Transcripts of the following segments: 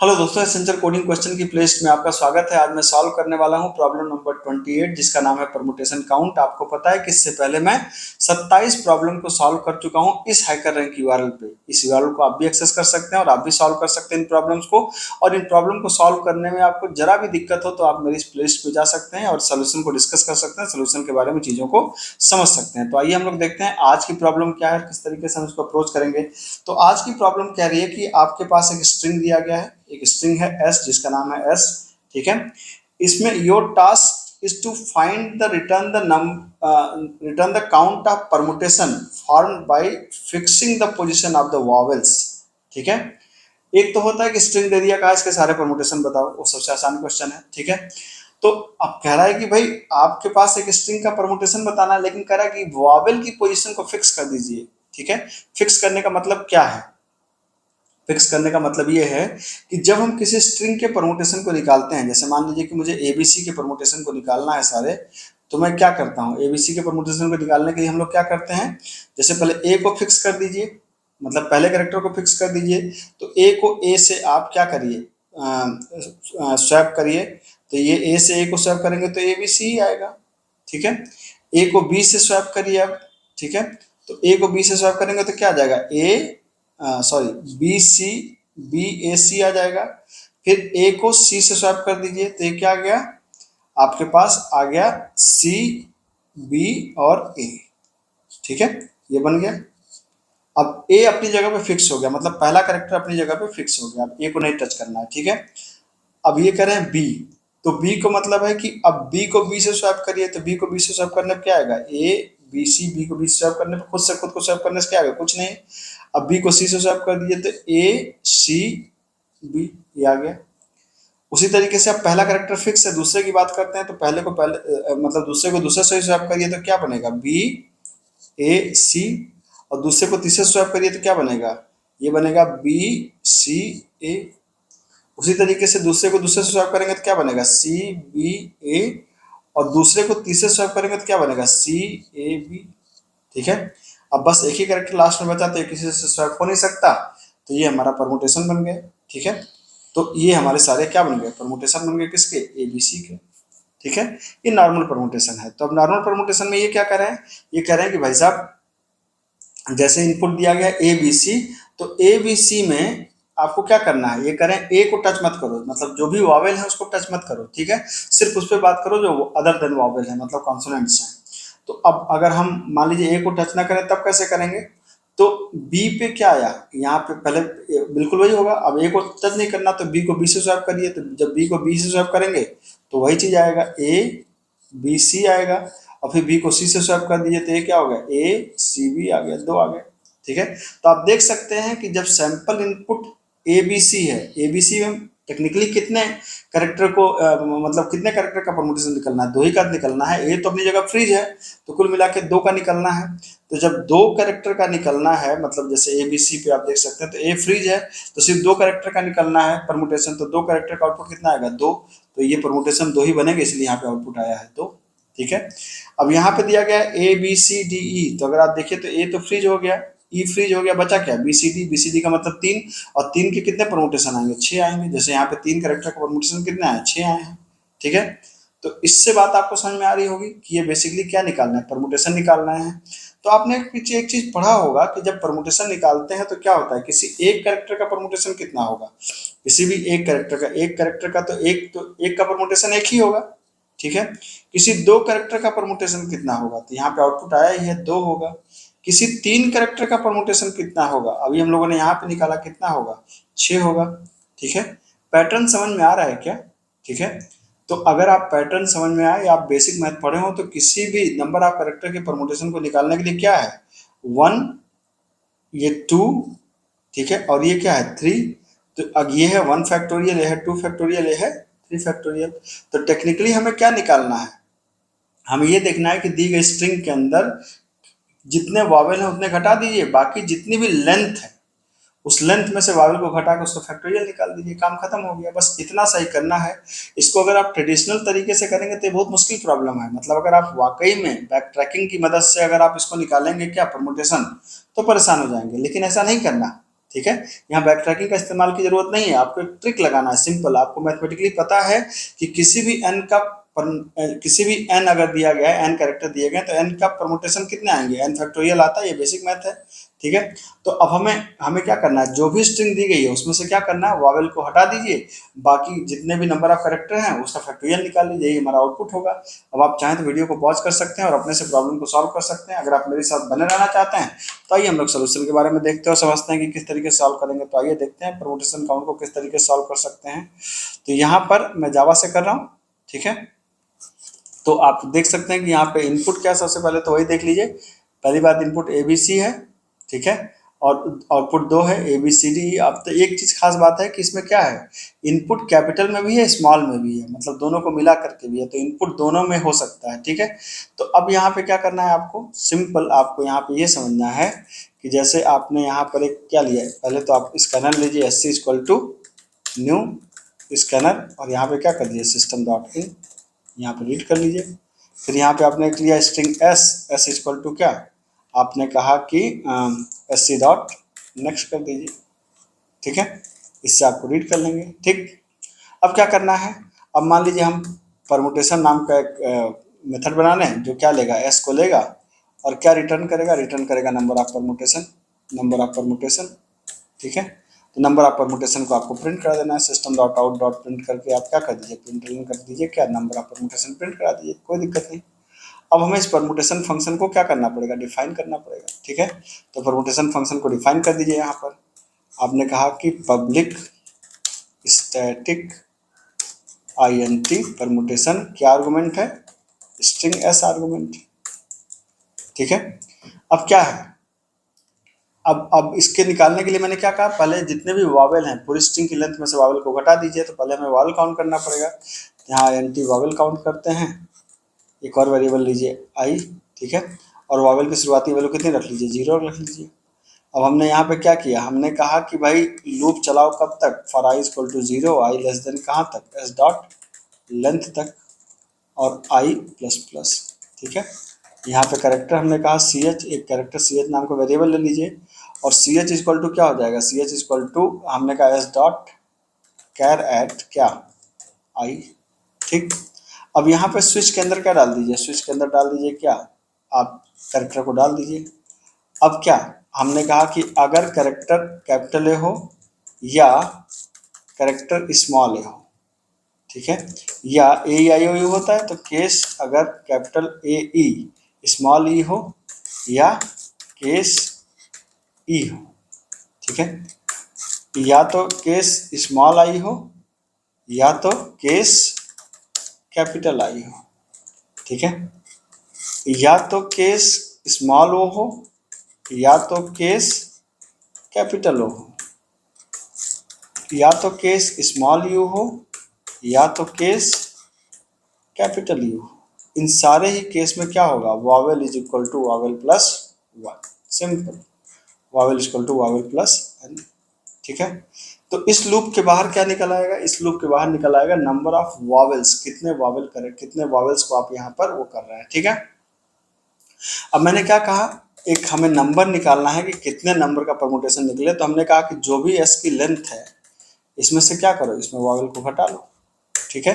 Hello दोस्तों, essential coding question की playlist में आपका स्वागत है। आज मैं सॉल्व करने वाला हूं प्रॉब्लम नंबर 28 जिसका नाम है परमुटेशन काउंट। आपको पता है कि इससे पहले मैं 27 प्रॉब्लम को सॉल्व कर चुका हूं इस हैकर रैंक यूआरएल पे। इस यूआरएल को आप भी एक्सेस कर सकते हैं और आप भी सॉल्व कर सकते हैं इन प्रॉब्लम्स को। और इन प्रॉब्लम को सॉल्व करने में आपको जरा भी दिक्कत हो तो आप मेरी इस प्लेलिस्ट पे जा सकते हैं और सोल्यूशन को डिस्कस कर सकते हैं, सोल्यूशन के बारे में चीजों को समझ सकते हैं। तो आइए हम लोग देखते हैं आज की प्रॉब्लम क्या है, किस तरीके से हम इसको अप्रोच करेंगे। तो आज की प्रॉब्लम कह रही है कि आपके पास एक स्ट्रिंग दिया गया है, एक स्ट्रिंग है एस जिसका नाम है एस। ठीक है, इसमें your task is to find the return the count of permutation formed by fixing the position of the vowels. ठीक है, एक तो होता है कि स्ट्रिंग दे दिया, कहा इसके सारे परमुटेशन बताओ, वो सबसे आसान क्वेश्चन है। ठीक है, तो अब कह रहा है कि भाई आपके पास एक स्ट्रिंग का परमुटेशन बताना है, लेकिन कह रहा है कि वॉवेल की पोजीशन को फिक्स कर दीजिए। ठीक है, फिक्स करने का मतलब क्या है? फिक्स करने का मतलब ये है कि जब हम किसी स्ट्रिंग के परमुटेशन को निकालते हैं, जैसे मान लीजिए कि मुझे एबीसी के परमुटेशन को निकालना है सारे, तो मैं क्या करता हूँ, एबीसी के परमुटेशन को निकालने के लिए हम लोग क्या करते हैं, जैसे पहले ए को फिक्स कर दीजिए, मतलब पहले कैरेक्टर को फिक्स कर दीजिए। तो ए को ए से आप क्या करिए, स्वैप करिए। तो ये ए से ए को स्वैप करेंगे तो ए बी सी ही आएगा। ठीक है, ए को बी से स्वैप करिए अब। ठीक है, तो ए को बी से स्वैप करेंगे तो क्या आ जाएगा, ए सॉरी बी सी, बी ए सी आ जाएगा। फिर ए को सी से स्वैप कर दीजिए तो ये क्या आ गया, आपके पास आ गया सी बी और ए। ठीक है, ये बन गया। अब ए अपनी जगह पे फिक्स हो गया, मतलब पहला करेक्टर अपनी जगह पे फिक्स हो गया, अब ए को नहीं टच करना है। ठीक है, अब ये करें बी, तो बी को मतलब है कि अब बी को बी से स्वैप करिए, तो बी को बी से स्वैप करने पर क्या आएगा, ए बी सी, बी को बी से स्वैप करने पर खुद से खुद को स्वैप करने से क्या आएगा, कुछ नहीं। अब बी को सी से स्वैप कर दीजिए तो ए सी बी, ये आ गया। उसी तरीके से अब पहला करेक्टर फिक्स है, दूसरे की बात करते हैं, तो पहले को पहले मतलब दूसरे को दूसरे से स्वैप करिए तो क्या बनेगा, बी ए सी। और दूसरे को तीसरे से स्वैप करिए तो क्या बनेगा, ये बनेगा बी सी ए। उसी तरीके से दूसरे को दूसरे से स्वैप करेंगे तो क्या बनेगा, सी बी ए। और दूसरे को तीसरे से स्वैप करेंगे तो क्या बनेगा, सी ए बी। ठीक है, अब बस एक ही कैरेक्टर लास्ट में बचा तो ये किसी से स्वैप हो नहीं सकता, तो ये हमारा परमुटेशन बन गया। ठीक है, तो ये हमारे सारे क्या बन गए, परमुटेशन बन गए, किसके, ए बी सी के। ठीक है, ये नॉर्मल परमुटेशन है। तो अब नॉर्मल परमुटेशन में ये क्या कर रहे हैं, ये कह रहे हैं कि भाई साहब जैसे इनपुट दिया गया ए बी सी, तो ए बी सी में आपको क्या करना है, ये करें ए को टच मत करो, मतलब जो भी वॉवेल है उसको टच मत करो। ठीक है, सिर्फ उस पर बात करो जो अदर देन वॉवेल है, मतलब कॉन्सोनेंट्स हैं। तो अब अगर हम मान लीजिए ए को टच ना करें तब कैसे करेंगे, तो बी पे क्या आया, यहाँ पे पहले बिल्कुल वही होगा। अब ए को टच नहीं करना तो बी को बी से स्वैप करिए, तो जब बी को बी से स्वैप करेंगे तो वही चीज आएगा, ए बी सी आएगा। और फिर बी को सी से स्वैप कर दीजिए तो ये क्या हो गया, ए सी बी आ गया, दो आ गए। ठीक है, तो आप देख सकते हैं कि जब sample input A B C है, ए बी सी में टेक्निकली कितने करेक्टर को मतलब कितने करेक्टर का परमुटेशन निकलना है, दो ही का निकलना है। ए तो अपनी जगह फ्रीज है, तो कुल मिला के दो का निकलना है। तो जब दो करेक्टर का निकलना है, मतलब जैसे ए बी सी पे आप देख सकते हैं तो ए फ्रीज है, तो सिर्फ दो करेक्टर का निकलना है परमुटेशन, तो दो करेक्टर का आउटपुट कितना आएगा, दो। तो ये परमुटेशन दो ही बनेंगे, इसलिए यहाँ पे आउटपुट आया है दो। ठीक है, अब यहाँ पे दिया गया है A B C D E, तो अगर आप देखिए तो ए तो फ्रीज हो गया, ई फ्रीज हो गया, बचा क्या, B C D, B C D का मतलब तीन। और तीन के कितने परमुटेशन आएंगे, छह आएंगे, जैसे यहाँ पे तीन करेक्टर का परमुटेशन कितने आए, छह आए हैं। ठीक है, तो इससे बात आपको समझ में आ रही होगी कि ये बेसिकली क्या निकालना है, परमुटेशन निकालना है। तो आपने पीछे एक चीज पढ़ा होगा कि जब परमुटेशन निकालते हैं तो क्या होता है, किसी एक करेक्टर का परमुटेशन कितना होगा, किसी भी एक करेक्टर का, एक करेक्टर का तो एक का परमुटेशन एक ही होगा। ठीक है, किसी दो करेक्टर का परमुटेशन कितना होगा, तो यहाँ पे आउटपुट आया ही है, दो होगा। किसी तीन करेक्टर का परमुटेशन कितना होगा, अभी हम लोगों ने यहाँ पे निकाला, कितना होगा, छह होगा। ठीक है, पैटर्न समझ में आ रहा है क्या? ठीक है, तो अगर आप पैटर्न समझ में आए या आप बेसिक मैथ पढ़े हो तो किसी भी नंबर ऑफ करेक्टर के परमुटेशन को निकालने के लिए क्या है, वन, ये टू, ठीक है, और ये क्या है, थ्री। तो अब ये है वन फैक्टोरियल, ये है टू फैक्टोरियल, ये है थ्री फैक्टोरियल। तो टेक्निकली हमें क्या निकालना है, हमें ये देखना है कि दी गई स्ट्रिंग के अंदर जितने वावेल हैं उतने घटा दीजिए, बाकी जितनी भी लेंथ है उस लेंथ में से वावेल को घटा के उसका फैक्टोरियल निकाल दीजिए, काम खत्म हो गया। बस इतना सही करना है। इसको अगर आप ट्रेडिशनल तरीके से करेंगे तो ये बहुत मुश्किल प्रॉब्लम है, मतलब अगर आप वाकई में बैक ट्रैकिंग की मदद से अगर आप इसको निकालेंगे क्या परमुटेशन, तो परेशान हो जाएंगे, लेकिन ऐसा नहीं करना। ठीक है, यहाँ बैक ट्रैकिंग का इस्तेमाल की जरूरत नहीं है, आपको एक ट्रिक लगाना है सिंपल। आपको मैथमेटिकली पता है कि किसी भी n अगर दिया गया है, n कैरेक्टर दिए गए तो n का परमुटेशन कितने आएंगे, n फैक्टोरियल आता है, ये बेसिक मैथ है। ठीक है, तो अब हमें हमें क्या करना है, जो भी स्ट्रिंग दी गई है उसमें से क्या करना है, वावेल को हटा दीजिए, बाकी जितने भी नंबर ऑफ कैरेक्टर हैं उसका फैक्टोरियल निकाल लीजिए, यही हमारा आउटपुट होगा। अब आप चाहें तो वीडियो को पॉज कर सकते हैं और अपने से प्रॉब्लम को सॉल्व कर सकते हैं। अगर आप मेरे साथ बने रहना चाहते हैं तो आइए हम लोग सोल्यूशन के बारे में देखते हैं और समझते हैं कि किस तरीके से सॉल्व करेंगे। तो आइए देखते हैं परमुटेशन काउंट को किस तरीके से सॉल्व कर सकते हैं। तो यहाँ पर मैं जावा से कर रहा हूँ। ठीक है, तो आप देख सकते हैं कि यहाँ पे इनपुट क्या, सबसे पहले तो वही देख लीजिए। पहली बात इनपुट ABC है, ठीक है, और आउटपुट 2 है ABCD। अब तो एक चीज खास बात है कि इसमें क्या है, इनपुट कैपिटल में भी है स्मॉल में भी है, मतलब दोनों को मिला करके भी है, तो इनपुट दोनों में हो सकता है। ठीक है, तो अब यहाँ पे क्या करना है, आपको सिंपल, आपको यहाँ पे ये समझना है कि जैसे आपने यहाँ पर एक क्या लिया है, पहले तो आप स्कैनर लीजिए, SC equal to new scanner, और यहाँ पे क्या कर दीजिए सिस्टम डॉट इन, यहाँ पे रीड कर लीजिए। फिर यहाँ पे आपने लिया स्ट्रिंग S इक्वल टू क्या, आपने कहा कि SC डॉट नेक्स्ट कर दीजिए। ठीक है, इससे आपको रीड कर लेंगे। ठीक, अब क्या करना है, अब मान लीजिए हम परमुटेशन नाम का एक मेथड बना लें जो क्या लेगा, S को लेगा और क्या रिटर्न करेगा, रिटर्न करेगा number of permutation, number of permutation. ठीक है, तो नंबर ऑफ परमुटेशन को आपको प्रिंट करा देना है, system dot out dot print करके आप क्या कर दीजिए, प्रिंट कर दीजिए क्या, नंबर ऑफ परमुटेशन प्रिंट करा दीजिए, कोई दिक्कत नहीं। अब हमें इस परमुटेशन फंक्शन को क्या करना पड़ेगा, डिफाइन करना पड़ेगा। ठीक है, तो परमुटेशन फंक्शन को डिफाइन कर दीजिए। यहाँ पर आपने कहा कि पब्लिक स्टैटिक INT परमुटेशन क्या आर्गुमेंट है, स्ट्रिंग S आर्गुमेंट। ठीक है, अब क्या है, अब इसके निकालने के लिए मैंने क्या कहा, पहले जितने भी वावेल हैं पूरी स्ट्रिंग की लेंथ में से वावेल को घटा दीजिए, तो पहले हमें वावेल काउंट करना पड़ेगा। यहाँ INT वावेल काउंट करते हैं, एक और वेरिएबल लीजिए I। ठीक है, और वावेल की शुरुआती वैल्यू कितनी रख लीजिए, 0 रख लीजिए। अब हमने यहाँ पे क्या किया, हमने कहा कि भाई लूप चलाओ कब तक, for I equal to 0, I less than कहाँ तक, S डॉट लेंथ तक, और I प्लस प्लस। ठीक है, यहाँ पे कैरेक्टर हमने कहा CH, एक कैरेक्टर CH नाम का वेरिएबल ले लीजिए, और CH इक्वल टू क्या हो जाएगा, CH इक्वल टू हमने कहा S डॉट कैर एट क्या, I। ठीक, अब यहाँ पे स्विच के अंदर क्या डाल दीजिए, स्विच के अंदर डाल दीजिए क्या, आप कैरेक्टर को डाल दीजिए। अब क्या हमने कहा कि अगर कैरेक्टर कैपिटल ए हो या कैरेक्टर स्मॉल ए हो, ठीक है, या AEIOU होता है, तो केस अगर कैपिटल AE स्मॉल ई हो या केस ई हो। ठीक है, या तो केस स्मॉल आई हो या तो केस कैपिटल आई हो। ठीक है, या तो केस स्मॉल ओ हो या तो केस कैपिटल ओ हो, या तो केस स्मॉल यू हो या तो केस कैपिटल यू हो। इन सारे ही केस में क्या होगा, vowel is equal to vowel plus 1, simple, vowel is equal to vowel plus n। ठीक है, तो इस लूप के बाहर क्या निकल आएगा, इस लूप के बाहर निकल आएगा नंबर ऑफ वावेल्स, कितने वावेल करें, कितने वावेल्स को आप यहाँ पर वो कर रहे हैं। ठीक है, अब मैंने क्या कहा, एक हमें नंबर निकालना है कि कितने नंबर का परमुटेशन निकले, तो हमने कहा कि जो भी S की लेंथ है इसमें से क्या करो, इसमें वावेल को घटा लो। ठीक है,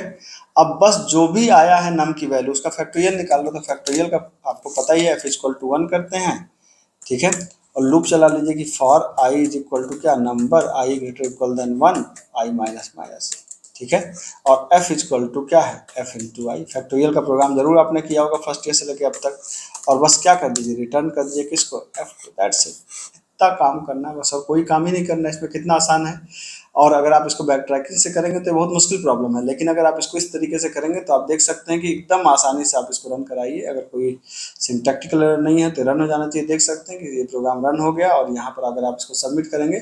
अब बस जो भी आया है नम की वैल्यू उसका फैक्टोरियल निकाल लो, तो फैक्टोरियल का आपको पता ही है, F इक्वल टू 1 करते हैं। ठीक है, और लूप चला लीजिए कि for I is equal to क्या, number I greater equal than 1, I minus minus. ठीक है, और F इक्वल टू क्या है, F इंटू I। फैक्टोरियल का प्रोग्राम जरूर आपने किया होगा फर्स्ट ईयर से लेके अब तक, और बस क्या कर दीजिए, रिटर्न कर दीजिए किसको, F को, दैट्स इट। इतना काम करना है बस, और कोई काम ही नहीं करना है, इसमें कितना आसान है। और अगर आप इसको बैक ट्रैकिंग से करेंगे तो बहुत मुश्किल प्रॉब्लम है, लेकिन अगर आप इसको इस तरीके से करेंगे तो आप देख सकते हैं कि एकदम आसानी से आप इसको रन कराइए। अगर कोई सिंटैक्टिकल एरर नहीं है तो रन हो जाना चाहिए। देख सकते हैं कि ये प्रोग्राम रन हो गया, और यहाँ पर अगर आप इसको सबमिट करेंगे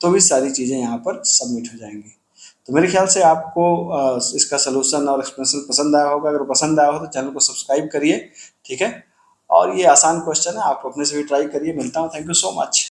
तो भी सारी चीज़ें यहाँ पर सबमिट हो जाएंगी। तो मेरे ख्याल से आपको इसका सोल्यूशन और एक्सप्लेनेशन पसंद आया होगा। अगर पसंद आया हो तो चैनल को सब्सक्राइब करिए। ठीक है, और ये आसान क्वेश्चन है, आप अपने से भी ट्राई करिए। मिलता हूँ, थैंक यू सो मच।